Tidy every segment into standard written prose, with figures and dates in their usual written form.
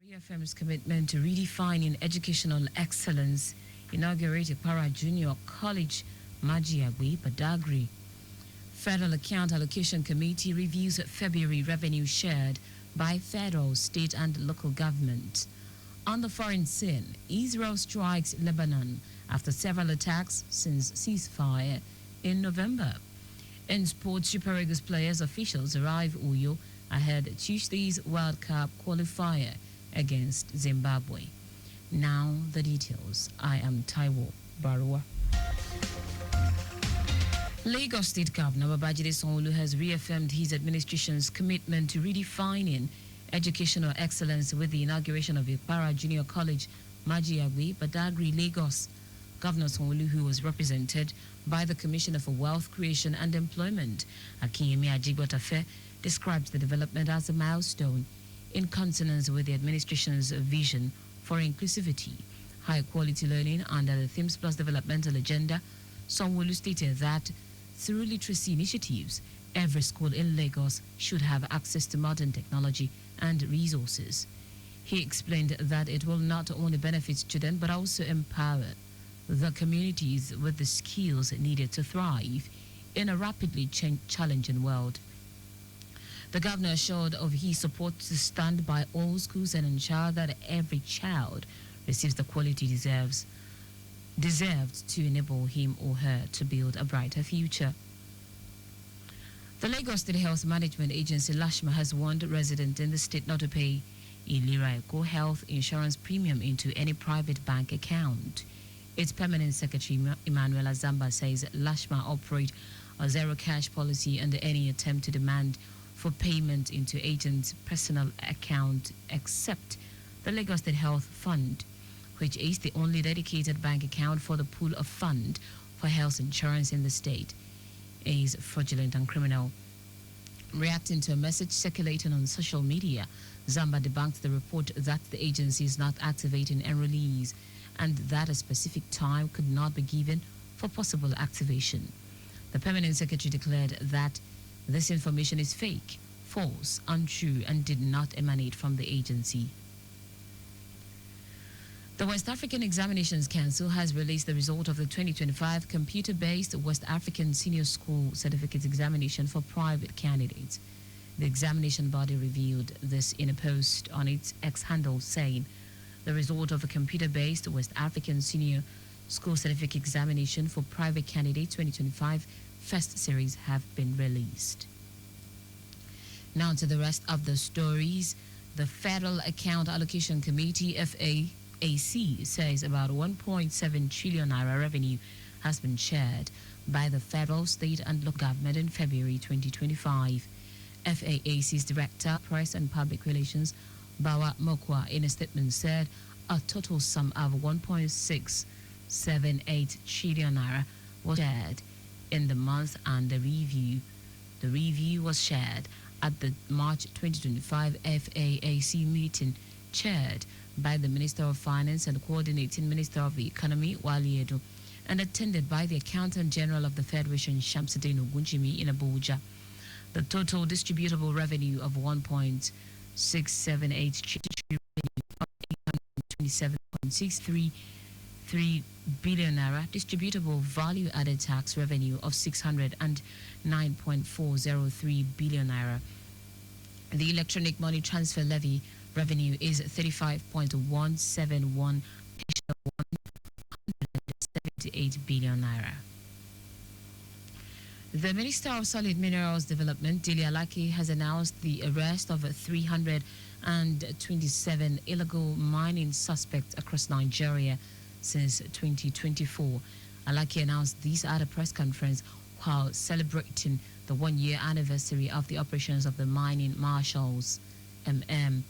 3FM's commitment to redefining educational excellence inaugurated Para Junior College, Majiagwe, Badagry. Federal Account Allocation Committee reviews February revenue shared by federal, state and local government. On the foreign scene, Israel strikes Lebanon after several attacks since ceasefire in November. In sports, Super Eagles players officials arrive Uyo ahead Tuesday's World Cup qualifier against Zimbabwe. Now the details. I am Taiwo Baruwa. Lagos State Governor Babajide Sanwo-Olu has reaffirmed his administration's commitment to redefining educational excellence with the inauguration of Para Junior College, Majiagwe, Badagry, Lagos. Governor Sanwo-Olu, who was represented by the Commissioner for Wealth Creation and Employment, Akinyemi Ajigbotafe, described the development as a milestone in consonance with the administration's vision for inclusivity, high-quality learning under the Themes Plus developmental agenda. Sanwo-Olu stated that through literacy initiatives, every school in Lagos should have access to modern technology and resources. He explained that it will not only benefit students but also empower the communities with the skills needed to thrive in a rapidly challenging world. The governor assured of his support to stand by all schools and ensure that every child receives the quality deserved to enable him or her to build a brighter future. The Lagos State Health Management Agency, LASHMA, has warned residents in the state not to pay Ilira Eco health insurance premium into any private bank account. Its permanent secretary, Emmanuel Azamba, says LASHMA operate a zero cash policy under any attempt to demand for payment into agents' personal account except the Lagos State Health Fund, which is the only dedicated bank account for the pool of fund for health insurance in the state, is fraudulent and criminal. Reacting to a message circulating on social media, Zamba debunked the report that the agency is not activating enrollees and that a specific time could not be given for possible activation. The permanent secretary declared that this information is fake, false, untrue, and did not emanate from the agency. The West African Examinations Council has released the result of the 2025 computer-based West African Senior School Certificate Examination for private candidates. The examination body revealed this in a post on its X handle, saying the result of a computer-based West African Senior School Certificate Examination for private candidates 2025 first series have been released. Now to the rest of the stories. The Federal Account Allocation Committee, FAAC, says about 1.7 trillion naira revenue has been shared by the federal, state and local government in February 2025. FAAC's Director, Press and Public Relations, Bawa Mokwa, in a statement said a total sum of 1.678 trillion naira was shared in the month under review. The review was shared at the March 2025 FAAC meeting chaired by the Minister of Finance and Coordinating Minister of the Economy, Wali Edo, and attended by the Accountant General of the Federation, Shamsuddin Ogunjimi, in Abuja. The total distributable revenue of 1.678 trillion of 827.633 billion naira, distributable value-added tax revenue of 609.403 billion naira. The electronic money transfer levy revenue is 35.171 178 billion naira. The Minister of Solid Minerals Development, Dili Alaki, has announced the arrest of 327 illegal mining suspects across Nigeria since 2024. Alaki announced this at a press conference while celebrating the one-year anniversary of the operations of the Mining Marshals, MM.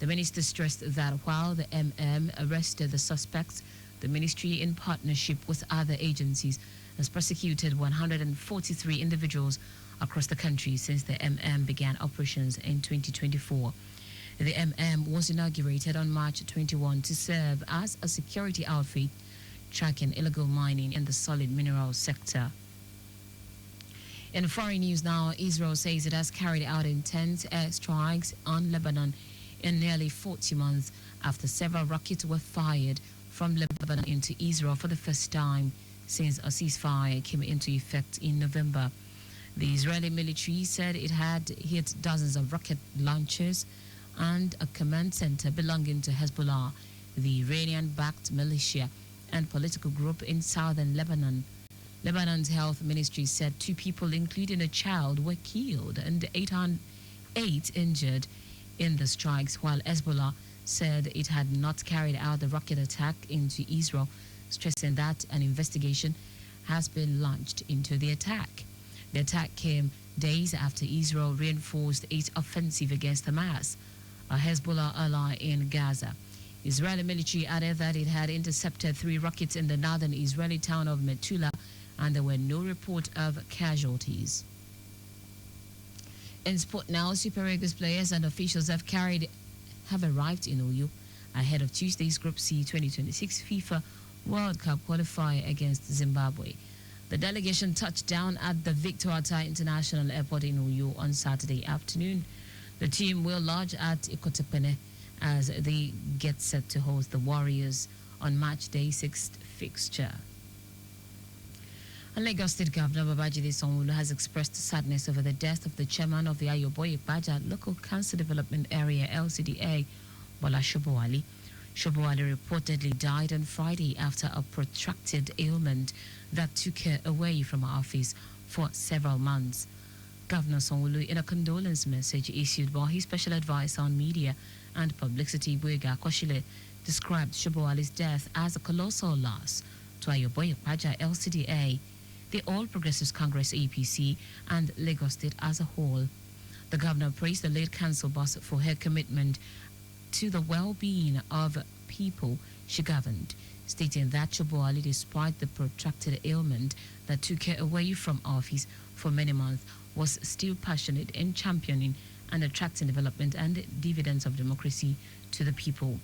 The minister stressed that while the MM arrested the suspects, the ministry, in partnership with other agencies, has prosecuted 143 individuals across the country since the MM began operations in 2024. The MM was inaugurated on March 21 to serve as a security outfit tracking illegal mining in the solid mineral sector. In foreign news now, Israel says it has carried out intense air strikes on Lebanon in nearly 40 months after several rockets were fired from Lebanon into Israel for the first time since a ceasefire came into effect in November. The Israeli military said it had hit dozens of rocket launchers and a command center belonging to Hezbollah, the Iranian-backed militia and political group in southern Lebanon. Lebanon's health ministry said 2 people, including a child, were killed and 8 injured in the strikes, while Hezbollah said it had not carried out the rocket attack into Israel, stressing that an investigation has been launched into the attack. The attack came days after Israel reinforced its offensive against Hamas, a Hezbollah ally in Gaza. Israeli military added that it had intercepted 3 rockets in the northern Israeli town of Metula, and there were no report of casualties. In sport now, Super Eagles players and officials have arrived in Oyo ahead of Tuesday's Group C 2026 FIFA World Cup qualifier against Zimbabwe. The delegation touched down at the Victor Atta International Airport in Oyo on Saturday afternoon. The team will lodge at Ikotepene as they get set to host the Warriors on match day 6th fixture. And Lagos State Governor Babajide Sanwo-Olu has expressed sadness over the death of the chairman of the Ayoboye-Ipaja Local Council Development Area LCDA, Bola Shobowale. Shobowale reportedly died on Friday after a protracted ailment that took her away from her office for several months. Governor Sanwo-Olu, in a condolence message issued by his special advisor on media and publicity, Boyega Koshile, described Shobowale's death as a colossal loss to Ayoboye-Ipaja LCDA, the All Progressives Congress APC, and Lagos State as a whole. The governor praised the late council boss for her commitment to the well-being of people she governed, stating that Shobowale, despite the protracted ailment that took her away from office for many months, was still passionate in championing and attracting development and dividends of democracy to the people.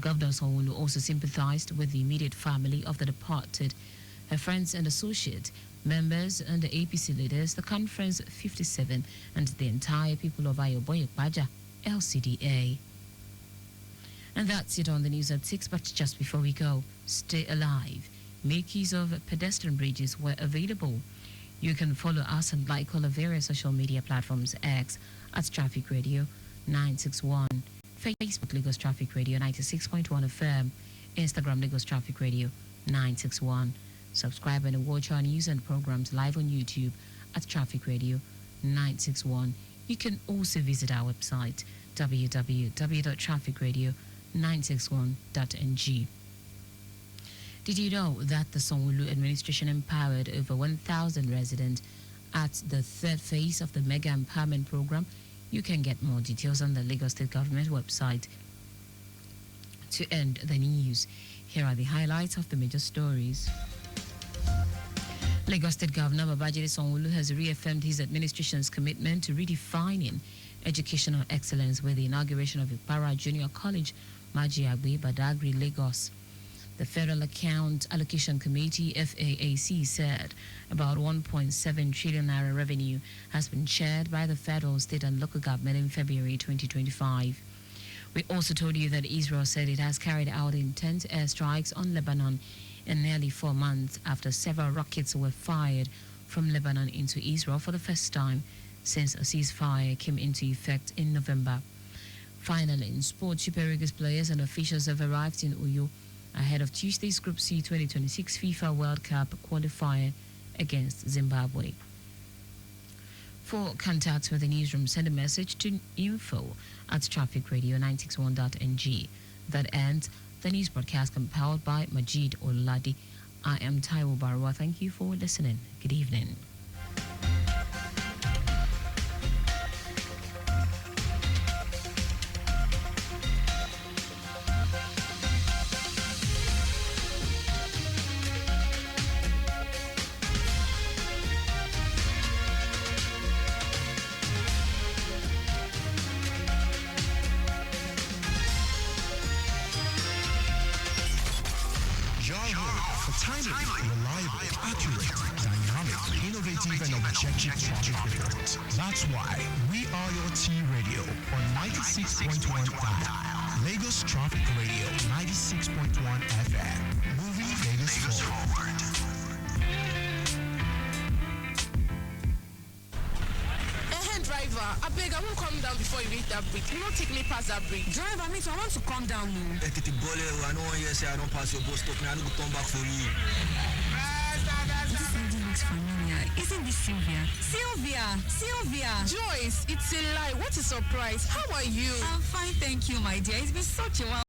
Governor Sanwo-Olu also sympathized with the immediate family of the departed, her friends and associates, members and the APC leaders, the Conference 57, and the entire people of Ayoboye-Ipaja LCDA. And that's it on the news at 6, but just before we go, stay alive. Make use of pedestrian bridges where available. You can follow us and like all of various social media platforms: X at Traffic Radio 961, Facebook Lagos Traffic Radio 96.1 FM, Instagram Lagos Traffic Radio 961. Subscribe and watch our news and programs live on YouTube at Traffic Radio 961. You can also visit our website www.trafficradio961.ng. Did you know that the Sanwo-Olu administration empowered over 1,000 residents at the third phase of the Mega Empowerment Program? You can get more details on the Lagos State Government website. To end the news, here are the highlights of the major stories. Lagos State Governor Babajide Sanwo-Olu has reaffirmed his administration's commitment to redefining educational excellence with the inauguration of Ipara Junior College, Majiagbe, Badagry, Lagos. The Federal Account Allocation Committee, FAAC, said about 1.7 trillion naira revenue has been shared by the federal, state and local government in February 2025. We also told you that Israel said it has carried out intense airstrikes on Lebanon in nearly 4 months after several rockets were fired from Lebanon into Israel for the first time since a ceasefire came into effect in November. Finally, in sport, Super Eagles players and officials have arrived in Oyo ahead of Tuesday's Group C 2026 FIFA World Cup qualifier against Zimbabwe. For contacts with the newsroom, send a message to info@trafficradio961.ng. That ends the news broadcast compiled by Majid Oladi. I am Taiwo Baruwa. Thank you for listening. Good evening. Timely, reliable, accurate, dynamic, innovative. innovative and objective traffic report. That's why we are your T Radio on 96.1 dial. Lagos Traffic Radio 96.1 FM. Moving Lagos forward. Driver, I beg, I won't come down before you reach that bridge. You don't take me past that bridge. Driver, me too, I want to come down now. I don't want you say I don't pass your bus stop. I don't come back for you. This lady looks familiar. Isn't this Sylvia? Sylvia! Joyce, it's a lie. What a surprise. How are you? I'm fine, thank you, my dear. It's been such a while